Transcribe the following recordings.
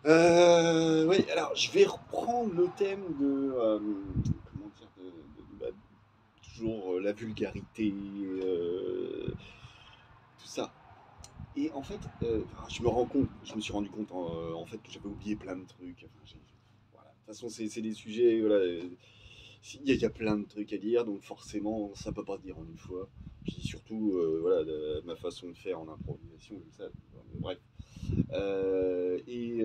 Oui, alors je vais reprendre le thème de, comment dire, bah, toujours la vulgarité, tout ça. Et en fait, je me suis rendu compte en fait que j'avais oublié plein de trucs. Enfin, voilà. De toute façon, c'est des sujets, voilà, il y a plein de trucs à dire, donc forcément, ça peut pas se dire en une fois. Puis surtout, voilà, ma façon de faire en improvisation, comme ça. Bref. Et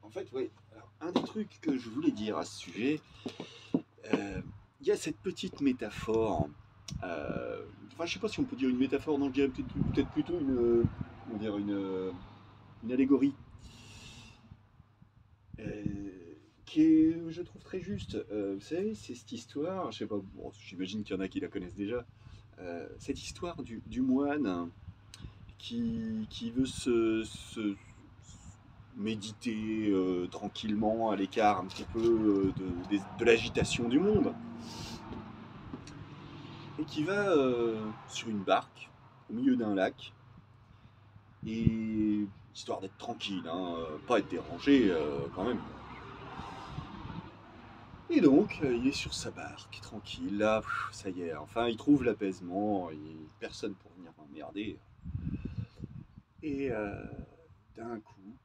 en fait, ouais. Alors, un des trucs que je voulais dire à ce sujet, euh, il y a cette petite métaphore. Enfin, je sais pas si on peut dire une métaphore, non, je dirais peut-être plutôt comment dire, une allégorie. Qui est, je trouve, très juste. Vous savez, c'est cette histoire, je sais pas, bon, j'imagine qu'il y en a qui la connaissent déjà, cette histoire du moine qui veut méditer tranquillement à l'écart un petit peu de l'agitation du monde, et qui va sur une barque au milieu d'un lac, et histoire d'être tranquille, hein, pas être dérangé quand même. Et donc, il est sur sa barque, tranquille, là, ça y est, enfin, il trouve l'apaisement, personne pour venir m'emmerder. Et d'un coup,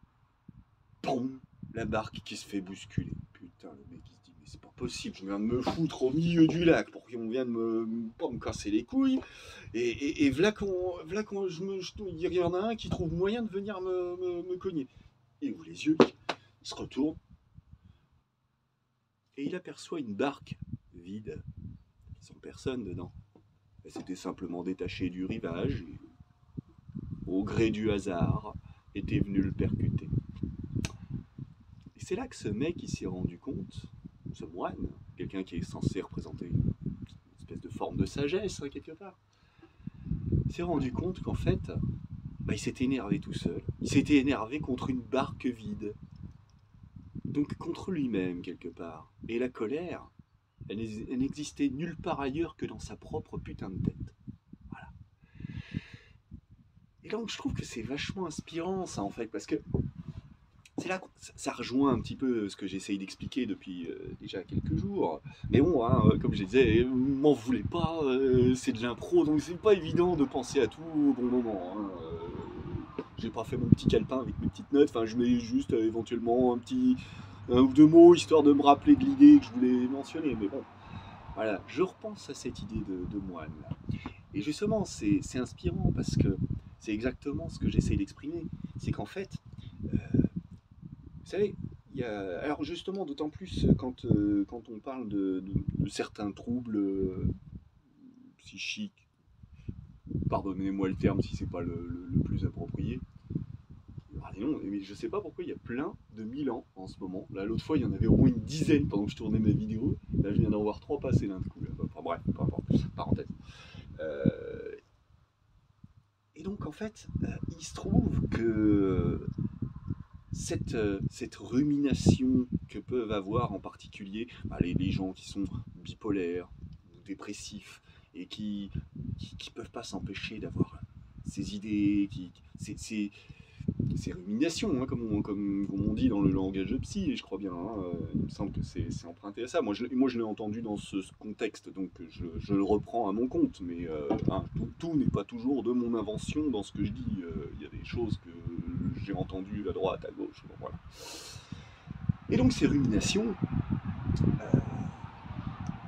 boum, la barque qui se fait bousculer. Putain, le mec il se dit, mais c'est pas possible, je viens de me foutre au milieu du lac pour qu'on vienne pas me casser les couilles. Et v'là qu'on il y en a un qui trouve moyen de venir me cogner. Il ouvre les yeux, il se retourne, et il aperçoit une barque vide, sans personne dedans. Elle s'était simplement détachée du rivage, et, au gré du hasard, était venu le percuter. Et c'est là que ce mec il s'est rendu compte, ce moine, quelqu'un qui est censé représenter une espèce de forme de sagesse, hein, quelque part, il s'est rendu compte qu'en fait, bah, il s'était énervé tout seul. Il s'était énervé contre une barque vide. Donc contre lui-même, quelque part. Et la colère, elle n'existait nulle part ailleurs que dans sa propre putain de tête. Voilà. Et donc je trouve que c'est vachement inspirant ça en fait, parce que c'est là que ça rejoint un petit peu ce que j'essaye d'expliquer depuis déjà quelques jours. Mais bon, hein, comme je disais, m'en voulez pas, c'est de l'impro, donc c'est pas évident de penser à tout au bon moment. Hein. J'ai pas fait mon petit calepin avec mes petites notes, enfin je mets juste éventuellement un ou deux mots histoire de me rappeler de l'idée que je voulais mentionner. Mais bon, voilà, je repense à cette idée de moine là. Et justement, c'est inspirant parce que c'est exactement ce que j'essaye d'exprimer. C'est qu'en fait, vous savez, alors justement, d'autant plus quand on parle de certains troubles psychiques, pardonnez-moi le terme si c'est pas le plus approprié. Ah non, mais je sais pas pourquoi il y a plein de Milan en ce moment. Là, l'autre fois, il y en avait au moins une dizaine pendant que je tournais mes vidéos. Là, je viens d'en voir trois passer d'un coup. Là. Enfin bref, peu importe. Parenthèse. Euh, et donc, en fait, il se trouve que cette rumination que peuvent avoir en particulier bah, les gens qui sont bipolaires ou dépressifs et qui peuvent pas s'empêcher d'avoir ces idées, ces ruminations, hein, comme on dit dans le langage de psy, et je crois bien, hein, il me semble que c'est emprunté à ça. Moi, je l'ai entendu dans ce contexte, donc je le reprends à mon compte, mais hein, tout n'est pas toujours de mon invention dans ce que je dis. Il y a des choses que j'ai entendues à droite, à gauche, bon, voilà. Et donc ces ruminations, euh,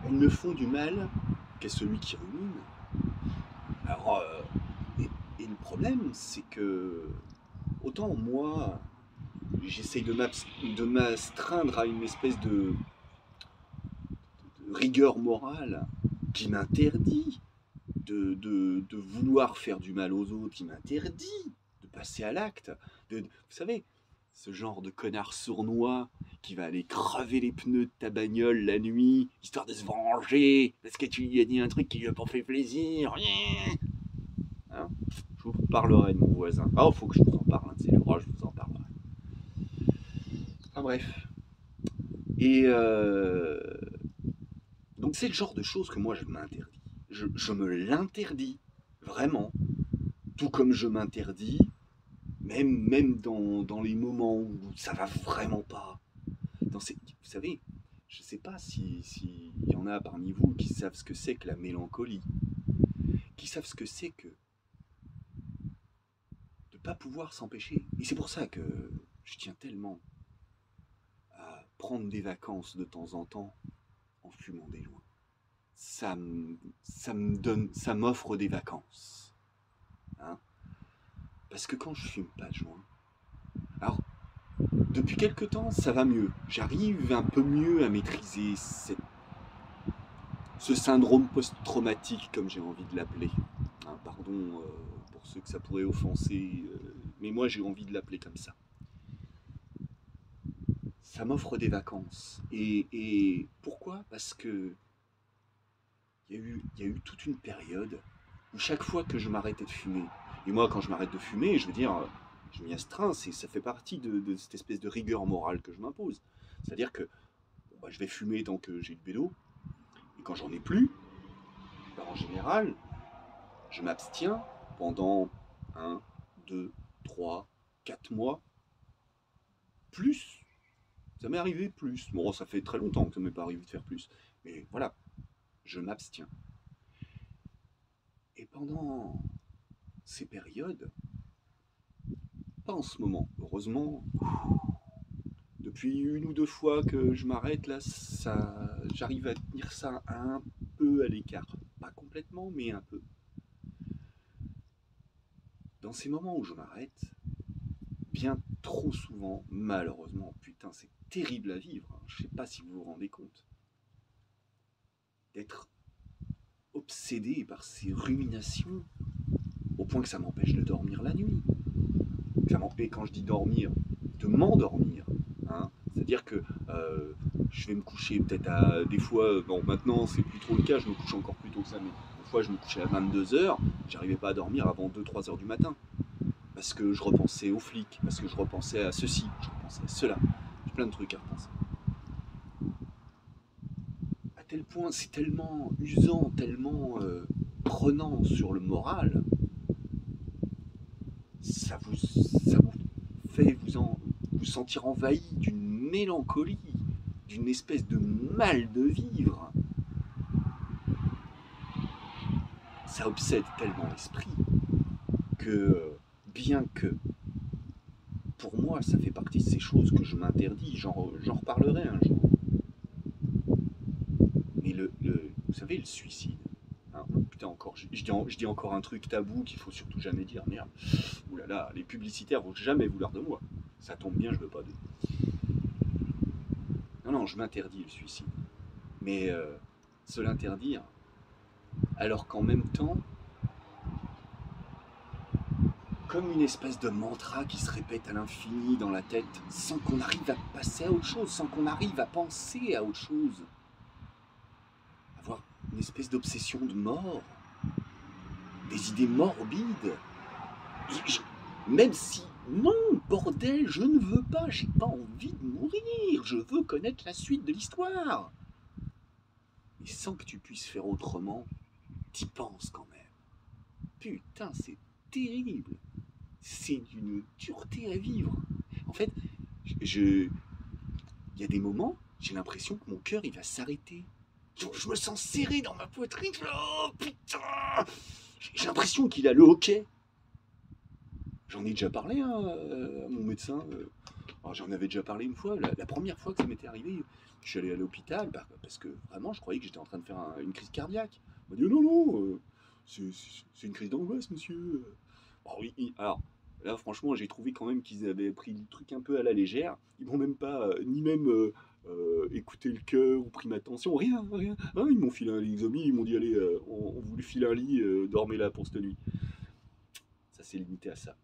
elles ne font du mal qu'à celui qui rumine. Alors, et le problème, c'est que autant moi, j'essaye de m'astreindre à une espèce de rigueur morale qui m'interdit de vouloir faire du mal aux autres, qui m'interdit de passer à l'acte. Vous savez, ce genre de connard sournois qui va aller crever les pneus de ta bagnole la nuit, histoire de se venger, parce que tu lui as dit un truc qui lui a pas fait plaisir. Hein, je vous parlerai de mon voisin. Ah, faut que je vous en parle, hein, c'est le roi, je vous en parlerai. Enfin bref. Et donc c'est le genre de choses que moi je m'interdis. Je me l'interdis, vraiment. Tout comme je m'interdis, mais même dans les moments où ça va vraiment pas. Vous savez, je sais pas si y en a parmi vous qui savent ce que c'est que la mélancolie, qui savent ce que c'est que de pas pouvoir s'empêcher. Et c'est pour ça que je tiens tellement à prendre des vacances de temps en temps en fumant des joints. Ça m'offre des vacances. Hein. Parce que quand je fume pas de joint, alors depuis quelque temps ça va mieux. J'arrive un peu mieux à maîtriser ce syndrome post-traumatique comme j'ai envie de l'appeler. Hein, pardon pour ceux que ça pourrait offenser, mais moi j'ai envie de l'appeler comme ça. Ça m'offre des vacances. Et pourquoi? Parce que il y a eu toute une période où chaque fois que je m'arrêtais de fumer, et moi quand je m'arrête de fumer, je veux dire, je m'y astreins, ça fait partie de cette espèce de rigueur morale que je m'impose. C'est-à-dire que bon, bah, je vais fumer tant que j'ai le bédo, et quand j'en ai plus, bah, en général, je m'abstiens pendant 1, 2, 3, 4 mois, plus. Ça m'est arrivé plus. Bon, ça fait très longtemps que ça m'est pas arrivé de faire plus. Mais voilà, je m'abstiens. Et pendant ces périodes, pas en ce moment, heureusement, depuis 1 ou 2 fois que je m'arrête, là, j'arrive à tenir ça un peu à l'écart. Pas complètement, mais un peu. Dans ces moments où je m'arrête, bien trop souvent, malheureusement, putain, c'est terrible à vivre. Hein. Je sais pas si vous vous rendez compte. D'être obsédé par ces ruminations au point que ça m'empêche de dormir la nuit. Ça m'empêche, quand je dis dormir, de m'endormir. Hein. C'est-à-dire que je vais me coucher peut-être à des fois, bon maintenant c'est plus trop le cas, je me couche encore plus tôt que ça, mais des fois je me couchais à 22 h, j'arrivais pas à dormir avant 2, 3 h du matin. Parce que je repensais aux flics, parce que je repensais à ceci, je repensais à cela. J'ai plein de trucs à repenser. À tel point, c'est tellement usant, tellement prenant sur le moral, ça vous fait vous sentir envahi d'une mélancolie, d'une espèce de mal de vivre. Ça obsède tellement l'esprit que, bien que, pour moi, ça fait partie de ces choses que je m'interdis, j'en reparlerai un jour. Mais vous savez, le suicide, hein, putain, encore, je dis encore un truc tabou qu'il faut surtout jamais dire, merde. Ouh là là, les publicitaires vont jamais vouloir de moi. Ça tombe bien, je veux pas de. Non, non, je m'interdis le suicide. Mais se l'interdire, alors qu'en même temps, comme une espèce de mantra qui se répète à l'infini dans la tête, sans qu'on arrive à passer à autre chose, sans qu'on arrive à penser à autre chose. Avoir une espèce d'obsession de mort, des idées morbides. Même si, non, bordel, je ne veux pas, j'ai pas envie de mourir, je veux connaître la suite de l'histoire. Mais sans que tu puisses faire autrement, t'y penses quand même. Putain, c'est terrible. C'est d'une dureté à vivre. En fait, il y a des moments, j'ai l'impression que mon cœur, il va s'arrêter. Je me sens serré dans ma poitrine. Oh putain! J'ai l'impression qu'il a le hoquet. J'en ai déjà parlé hein, à mon médecin. Alors, j'en avais déjà parlé une fois. La première fois que ça m'était arrivé, je suis allé à l'hôpital parce que vraiment, je croyais que j'étais en train de faire une crise cardiaque. On m'a dit non, non, c'est une crise d'angoisse, monsieur. Alors, alors, là, franchement, j'ai trouvé quand même qu'ils avaient pris le truc un peu à la légère. Ils m'ont même pas, ni même écouté le cœur ou pris ma tension, rien, rien. Hein, ils m'ont filé un Lixomi, ils m'ont dit allez, on vous file un lit, dormez là pour cette nuit. Ça s'est limité à ça.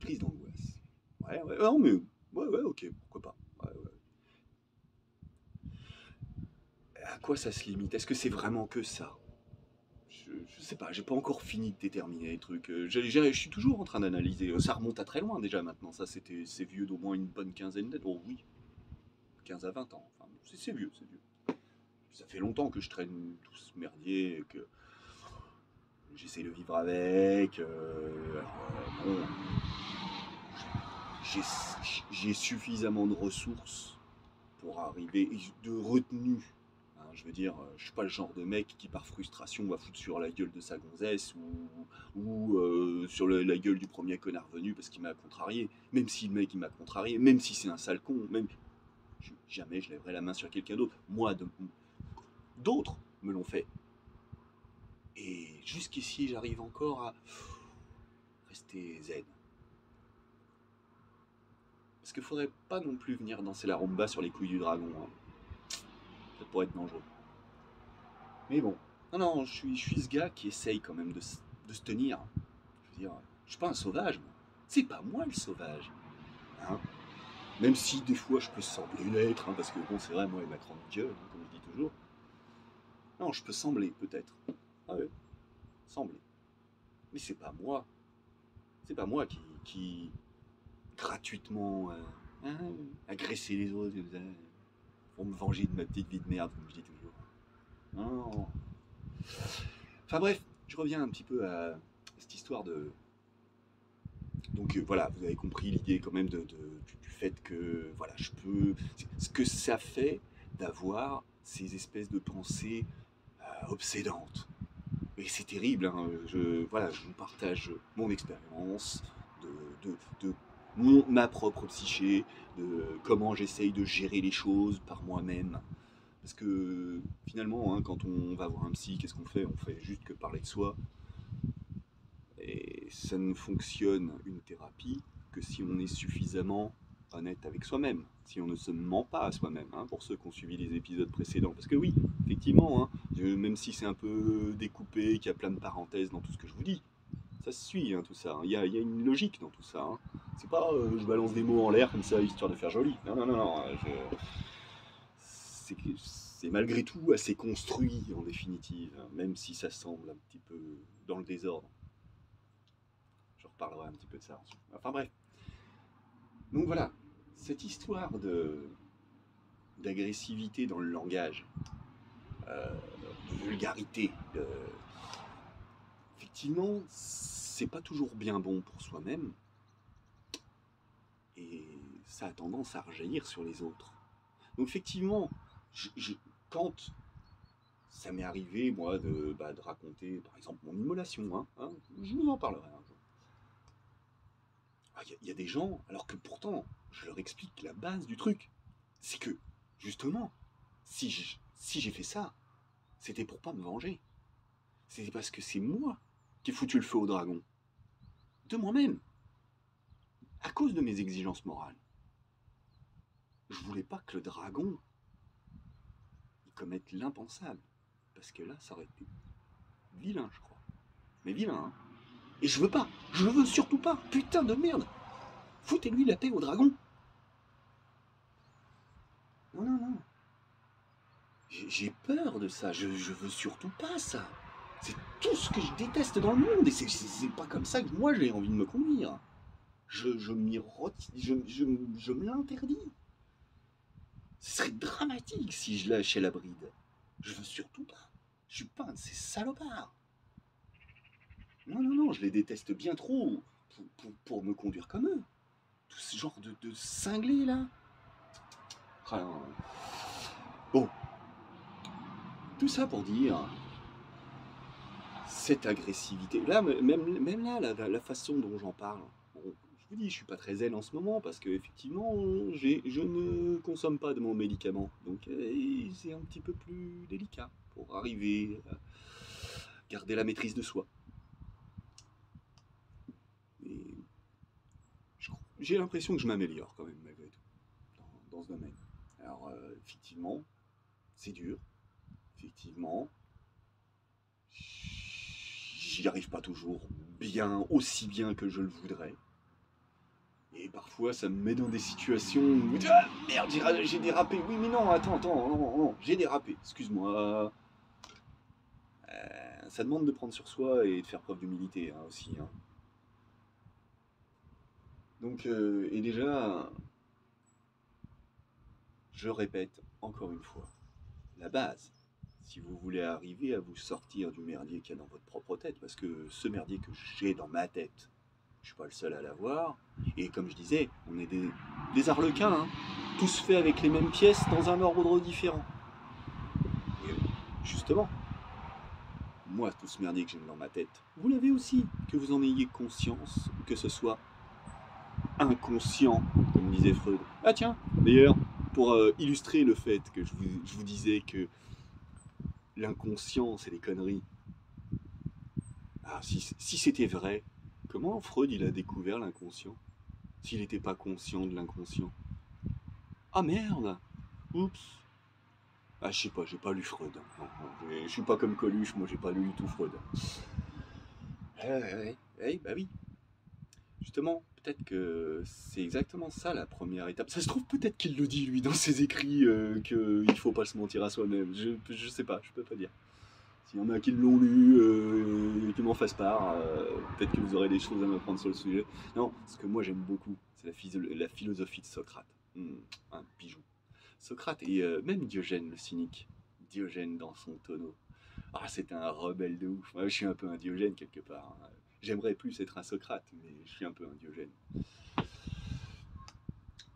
Crise d'angoisse. Ouais, ouais, non, mais ouais, ouais, ok, pourquoi pas. Ouais, ouais. À quoi ça se limite? Est-ce que c'est vraiment que ça? Je sais pas, j'ai pas encore fini de déterminer les trucs. Je suis toujours en train d'analyser. Ça remonte à très loin déjà maintenant. Ça, c'est vieux d'au moins une bonne quinzaine d'années. Oh oui, 15 à 20 ans. Enfin, c'est vieux, c'est vieux. Ça fait longtemps que je traîne tout ce merdier, que j'essaie de vivre avec. Bon, j'ai suffisamment de ressources pour arriver, de retenue. Hein, je veux dire, je suis pas le genre de mec qui par frustration va foutre sur la gueule de sa gonzesse ou sur la gueule du premier connard venu parce qu'il m'a contrarié. Même si le mec il m'a contrarié, même si c'est un sale con, même jamais je lèverai la main sur quelqu'un d'autre. Moi, d'autres me l'ont fait. Et jusqu'ici, j'arrive encore à rester zen. Parce qu'il faudrait pas non plus venir danser la rumba sur les couilles du dragon. Hein. Ça pourrait être dangereux. Mais bon. Non, je suis ce gars qui essaye quand même de se tenir. Je veux dire, je suis pas un sauvage. Moi. C'est pas moi le sauvage. Hein. Même si des fois je peux sembler l'être, hein, parce que bon, c'est vrai, moi et ma grande gueule, hein, comme je dis toujours. Non, je peux sembler peut-être. Ah ouais, sembler. Mais c'est pas moi. C'est pas moi qui gratuitement hein, agresser les autres pour me venger de ma petite vie de merde, comme je dis toujours. Non. Enfin bref, je reviens un petit peu à cette histoire de. Donc voilà, vous avez compris l'idée quand même du fait que voilà, je peux. Ce que ça fait d'avoir ces espèces de pensées obsédantes. Et c'est terrible, hein, voilà, je vous partage mon expérience de ma propre psyché, de comment j'essaye de gérer les choses par moi-même. Parce que finalement, hein, quand on va voir un psy, qu'est-ce qu'on fait? On fait juste que parler de soi. Et ça ne fonctionne, une thérapie, que si on est suffisamment honnête avec soi-même, si on ne se ment pas à soi-même, hein, pour ceux qui ont suivi les épisodes précédents. Parce que oui, effectivement, hein, même si c'est un peu découpé, qu'il y a plein de parenthèses dans tout ce que je vous dis, ça se suit, hein, tout ça. Il y a une logique dans tout ça. Hein. C'est pas je balance des mots en l'air comme ça, histoire de faire joli. Non. C'est malgré tout assez construit, en définitive, hein, même si ça semble un petit peu dans le désordre. Je reparlerai un petit peu de ça ensuite. Enfin bref. Donc voilà, cette histoire d'agressivité dans le langage, de vulgarité, effectivement, c'est pas toujours bien bon pour soi-même, et ça a tendance à rejaillir sur les autres. Donc effectivement, quand ça m'est arrivé, moi, de raconter, par exemple, mon immolation, hein, je vous en parlerai un jour. Il y a des gens, alors que pourtant, je leur explique la base du truc, c'est que, justement, si j'ai fait ça, c'était pour pas me venger. C'était parce que c'est moi qui ai foutu le feu au dragon. De moi-même. À cause de mes exigences morales. Je voulais pas que le dragon il commette l'impensable. Parce que là, ça aurait été vilain, je crois. Mais vilain, hein. Et je veux pas. Je le veux surtout pas. Putain de merde. Foutez-lui la paix au dragon. Non. J'ai peur de ça. Je veux surtout pas ça. C'est tout ce que je déteste dans le monde. Et c'est pas comme ça que moi j'ai envie de me conduire. Je me l'interdis. Ce serait dramatique si je lâchais la bride. Je veux surtout pas. Je suis pas un de ces salopards. Non, je les déteste bien trop pour me conduire comme eux. Tout ce genre de cinglés là. Ah non. Bon, tout ça pour dire cette agressivité. Là, même là, la façon dont j'en parle. Bon, je vous dis, je suis pas très zen en ce moment parce que effectivement, je ne consomme pas de mon médicament. Donc c'est un petit peu plus délicat pour arriver à garder la maîtrise de soi. Et j'ai l'impression que je m'améliore quand même malgré tout dans ce domaine. Alors effectivement, c'est dur. Effectivement, j'y arrive pas toujours bien, aussi bien que je le voudrais. Et parfois, ça me met dans des situations où ah, merde, j'ai dérapé. Oui, mais non, attends, non, j'ai dérapé. Excuse-moi. Ça demande de prendre sur soi et de faire preuve d'humilité hein, aussi. Hein. Donc, et déjà, je répète encore une fois, la base, si vous voulez arriver à vous sortir du merdier qu'il y a dans votre propre tête, parce que ce merdier que j'ai dans ma tête, je suis pas le seul à l'avoir, et comme je disais, on est des arlequins, hein, tous faits avec les mêmes pièces dans un ordre différent. Et justement, moi, tout ce merdier que j'ai dans ma tête, vous l'avez aussi, que vous en ayez conscience, que ce soit inconscient, comme disait Freud. Ah tiens, d'ailleurs, pour illustrer le fait que je vous disais que l'inconscient, c'est des conneries. Ah, si c'était vrai, comment Freud il a découvert l'inconscient s'il n'était pas conscient de l'inconscient? Ah merde. Oups. Ah, je sais pas, j'ai pas lu Freud. Non, non, je suis pas comme Coluche, moi j'ai pas lu du tout Freud. Bah oui. Justement, peut-être que c'est exactement ça la première étape. Ça se trouve peut-être qu'il le dit lui dans ses écrits qu'il faut pas se mentir à soi-même. Je sais pas, je peux pas dire. S'il y en a qui l'ont lu, qui m'en fassent part, peut-être que vous aurez des choses à m'apprendre sur le sujet. Non, ce que moi j'aime beaucoup, c'est la philosophie de Socrate. Un bijou. Socrate et même Diogène le cynique. Diogène dans son tonneau. Ah, c'était un rebelle de ouf. Moi, je suis un peu un Diogène quelque part, hein. J'aimerais plus être un Socrate, mais je suis un peu un Diogène.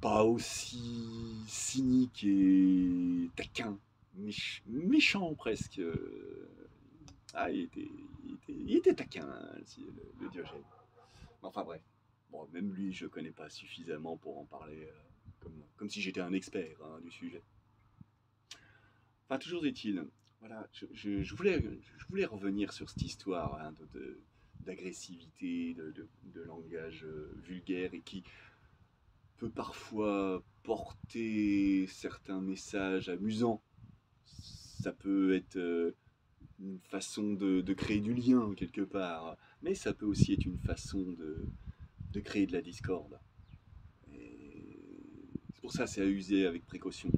Pas aussi cynique et taquin, méchant presque. Ah, il était taquin, hein, le Diogène. Enfin bref. Bon, même lui, je connais pas suffisamment pour en parler comme si j'étais un expert hein, du sujet. Enfin, toujours est-il, voilà, je voulais revenir sur cette histoire hein, d'agressivité, de langage vulgaire et qui peut parfois porter certains messages amusants. Ça peut être une façon de créer du lien quelque part, mais ça peut aussi être une façon de créer de la discorde. C'est pour ça que c'est à user avec précaution.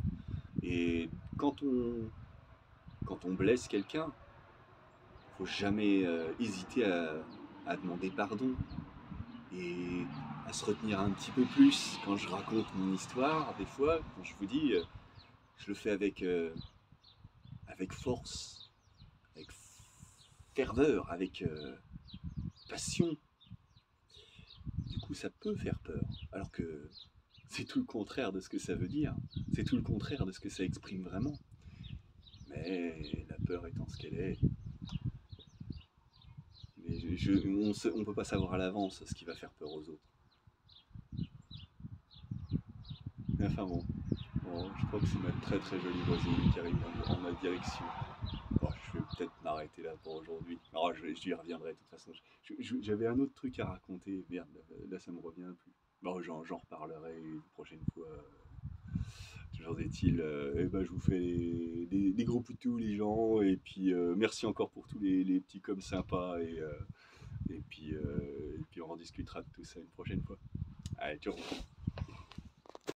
Et quand on blesse quelqu'un, faut jamais hésiter à demander pardon et à se retenir un petit peu plus. Quand je raconte mon histoire, des fois, quand je vous dis, je le fais avec force, avec ferveur, avec passion. Du coup, ça peut faire peur. Alors que c'est tout le contraire de ce que ça veut dire. C'est tout le contraire de ce que ça exprime vraiment. Mais la peur étant ce qu'elle est, on ne peut pas savoir à l'avance ce qui va faire peur aux autres. Mais enfin bon, je crois que c'est ma très très jolie voisine qui arrive en ma direction. Bon, je vais peut-être m'arrêter là pour aujourd'hui. Alors j'y reviendrai de toute façon. J'avais un autre truc à raconter. Merde, là ça me revient plus. Bon, j'en reparlerai une prochaine fois. Toujours est-il, eh ben, je vous fais des gros poutous les gens. Et puis merci encore pour tous les petits coms sympas. Et puis on en discutera de tout ça une prochaine fois. Allez, ciao.